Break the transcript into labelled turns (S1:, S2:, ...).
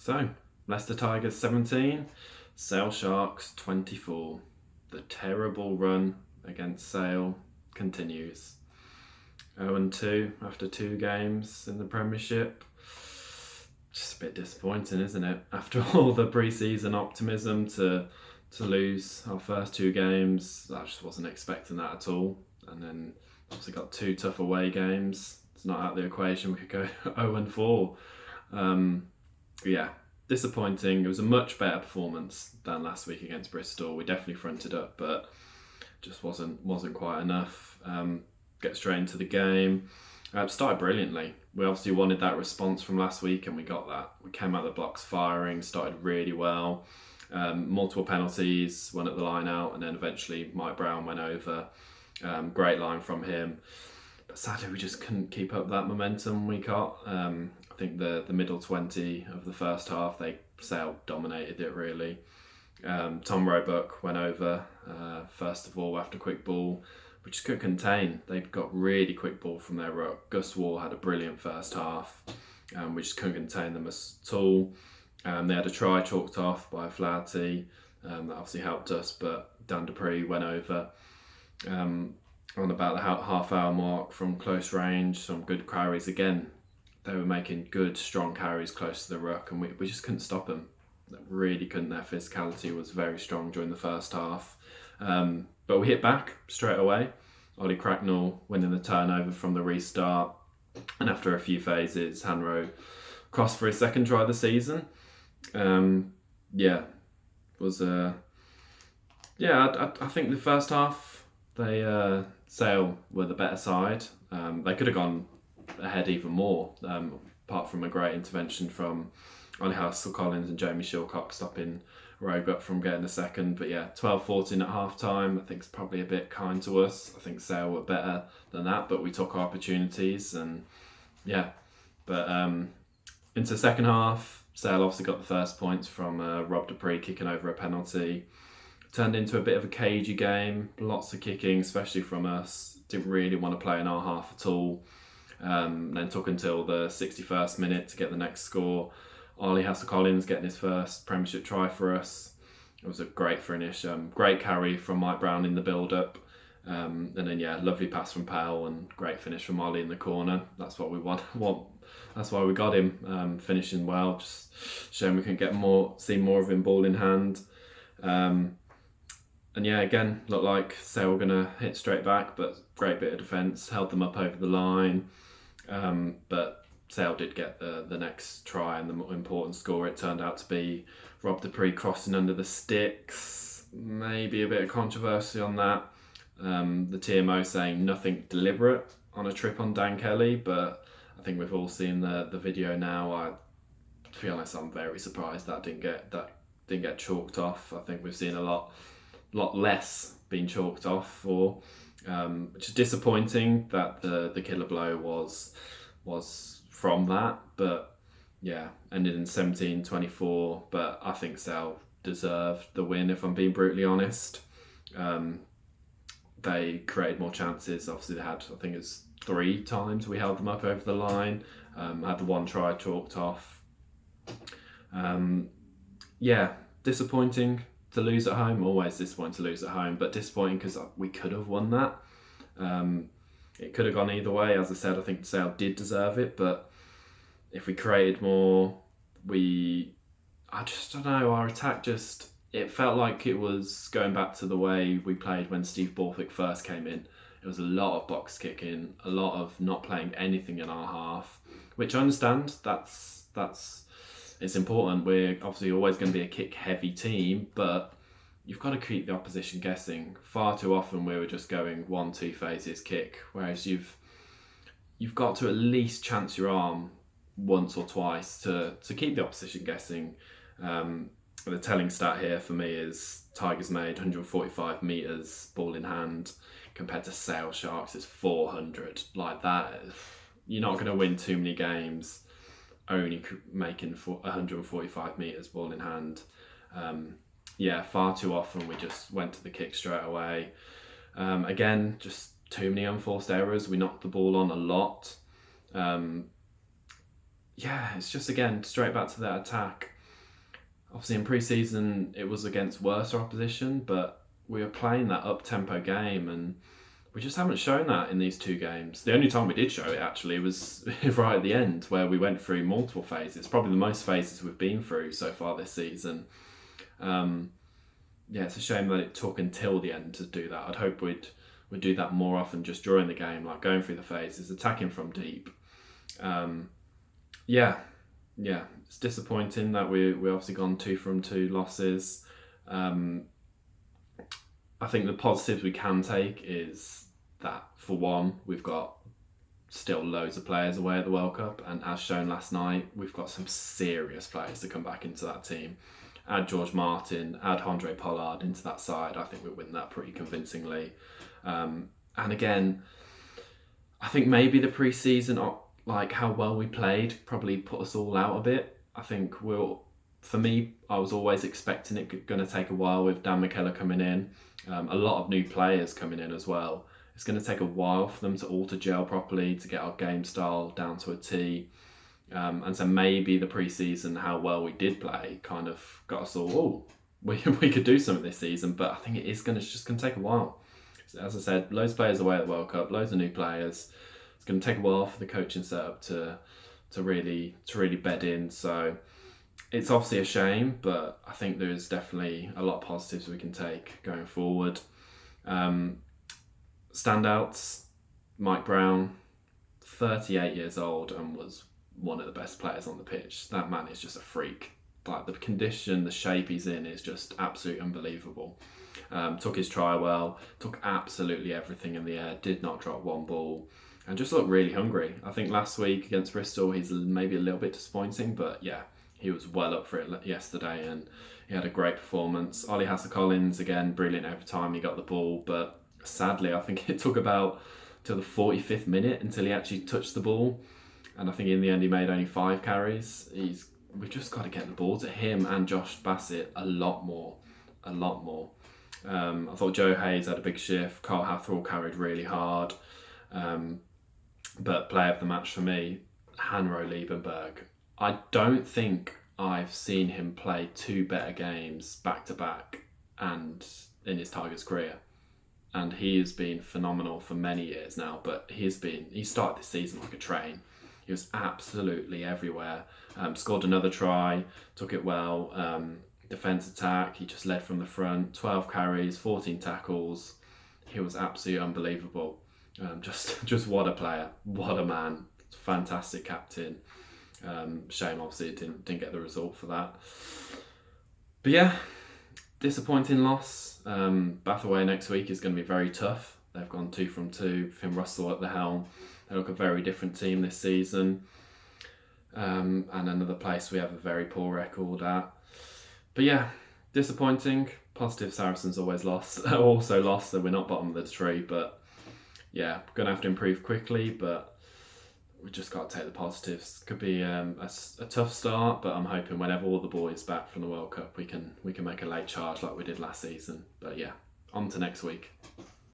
S1: So, Leicester Tigers 17, Sale Sharks 24. The terrible run against Sale continues. 0-2 after 2 games in the Premiership. Just a bit disappointing, isn't it? After all the pre-season optimism to lose our first 2 games, I just wasn't expecting that at all. And then obviously got 2 tough away games. It's not out of the equation. We could go 0-4. Yeah, disappointing. It was a much better performance than last week against Bristol. We definitely fronted up, but just wasn't quite enough. Get straight into the game. Started brilliantly. We obviously wanted that response from last week, and we got that. We came out of the blocks firing, started really well. Multiple penalties, one at the line out, and then eventually Mike Brown went over. Great line from him. But sadly, we just couldn't keep up that momentum we got. I think the middle 20 of the first half, Sale dominated it really. Tom Roebuck went over first of all after quick ball. We just couldn't contain. They got really quick ball from their ruck. Gus Wall had a brilliant first half. We just couldn't contain them at all. They had a try chalked off by Flaherty. That obviously helped us, but Dan Dupree went over on about the half-hour mark from close range. Some good carries again. They were making good, strong carries close to the ruck, and we just couldn't stop them. Really couldn't. Their physicality was very strong during the first half. But we hit back straight away. Ollie Cracknell winning the turnover from the restart. And after a few phases, Hanro crossed for his second try of the season. I think the first half, Sale were the better side. They could have gone ahead even more, apart from a great intervention from Ollie Collins and Jamie Shilcock stopping Roebuck from getting a second. But 12-14 at half time, I think it's probably a bit kind to us. I think Sale were better than that, but we took our opportunities and into the second half, Sale obviously got the first points from Rob Dupree kicking over a penalty. Turned into a bit of a cagey game, lots of kicking, especially from us. Didn't really want to play in our half at all. Then took until the 61st minute to get the next score. Ollie Collins getting his first Premiership try for us. It was a great finish, great carry from Mike Brown in the build-up. And then lovely pass from Powell and great finish from Ollie in the corner. That's what we want. That's why we got him, finishing well. Just showing we can see more of him ball in hand. Again, looked like Sale were going to hit straight back, but great bit of defence, held them up over the line. But Sale did get the next try and the more important score. It turned out to be Rob Dupree crossing under the sticks. Maybe a bit of controversy on that. The TMO saying nothing deliberate on a trip on Dan Kelly, but I think we've all seen the video now. To be honest, I'm very surprised that didn't get chalked off. I think we've seen a lot less being chalked off for, which is disappointing that the killer blow was from that. But ended in 17-24. But I think Sale deserved the win, if I'm being brutally honest. They created more chances. Obviously, they had, I think it was 3 times we held them up over the line. Had the 1 try chalked off. Disappointing to lose at home. Always disappointing to lose at home, but disappointing because we could have won that. It could have gone either way. As I said, I think Sale did deserve it, but if we created more, I just don't know, our attack it felt like it was going back to the way we played when Steve Borthwick first came in. It was a lot of box kicking, a lot of not playing anything in our half, which I understand. It's important. We're obviously always going to be a kick-heavy team, but you've got to keep the opposition guessing. Far too often we were just going 1-2 phases kick, whereas you've got to at least chance your arm once or twice to keep the opposition guessing. The telling stat here for me is Tigers made 145 metres ball in hand compared to Sale Sharks is 400. Like that, you're not going to win too many games only making 145 metres ball in hand. Far too often we just went to the kick straight away. Again, just too many unforced errors. We knocked the ball on a lot. It's just, again, straight back to that attack. Obviously in pre-season it was against worse opposition, but we were playing that up-tempo game and we just haven't shown that in these 2 games. The only time we did show it actually was right at the end, where we went through multiple phases, probably the most phases we've been through so far this season. It's a shame that it took until the end to do that. I'd hope we'd do that more often just during the game, like going through the phases, attacking from deep. It's disappointing that we obviously gone 2 from 2 losses. I think the positives we can take is that, for one, we've got still loads of players away at the World Cup, and as shown last night, we've got some serious players to come back into that team. Add George Martin, add Andre Pollard into that side, I think we win that pretty convincingly. And again, I think maybe the pre-season, like how well we played, probably put us all out a bit. I think for me, I was always expecting it going to take a while with Dan McKellar coming in. A lot of new players coming in as well. It's going to take a while for them to all to gel properly, to get our game style down to a T. And so maybe the pre-season, how well we did play, kind of got us all, we could do something this season, but I think it's just going to take a while. As I said, loads of players away at the World Cup, loads of new players. It's going to take a while for the coaching setup to really bed in. So it's obviously a shame, but I think there is definitely a lot of positives we can take going forward. Standouts, Mike Brown, 38 years old and was one of the best players on the pitch. That man is just a freak. Like, the condition, the shape he's in is just absolutely unbelievable. Took his try well, took absolutely everything in the air, did not drop one ball, and just looked really hungry. I think last week against Bristol, he's maybe a little bit disappointing, but yeah, he was well up for it yesterday and he had a great performance. Ollie Hasser-Collins, again, brilliant every time he got the ball, but sadly, I think it took about till the 45th minute until he actually touched the ball. And I think in the end, he made only 5 carries. We've just got to get the ball to him and Josh Bassett a lot more. I thought Joe Hayes had a big shift. Carl Hathaway carried really hard. But player of the match for me, Hanro Liebenberg. I don't think I've seen him play 2 better games back to back and in his Tigers career. And he has been phenomenal for many years now, but he started this season like a train. He was absolutely everywhere. Scored another try, took it well. Defence attack, he just led from the front. 12 carries, 14 tackles. He was absolutely unbelievable. Just what a player, what a man. Fantastic captain. Shame obviously it didn't get the result for that. But yeah, disappointing loss. Bath away next week is going to be very tough. They've gone 2 from 2. Finn Russell at the helm. They look a very different team this season. And another place we have a very poor record at. But yeah, disappointing. Positive, Saracens also lost, so we're not bottom of the tree. But yeah, going to have to improve quickly, but we just got to take the positives. Could be a tough start, but I'm hoping whenever all the boys back from the World Cup, we can make a late charge like we did last season. But yeah, on to next week.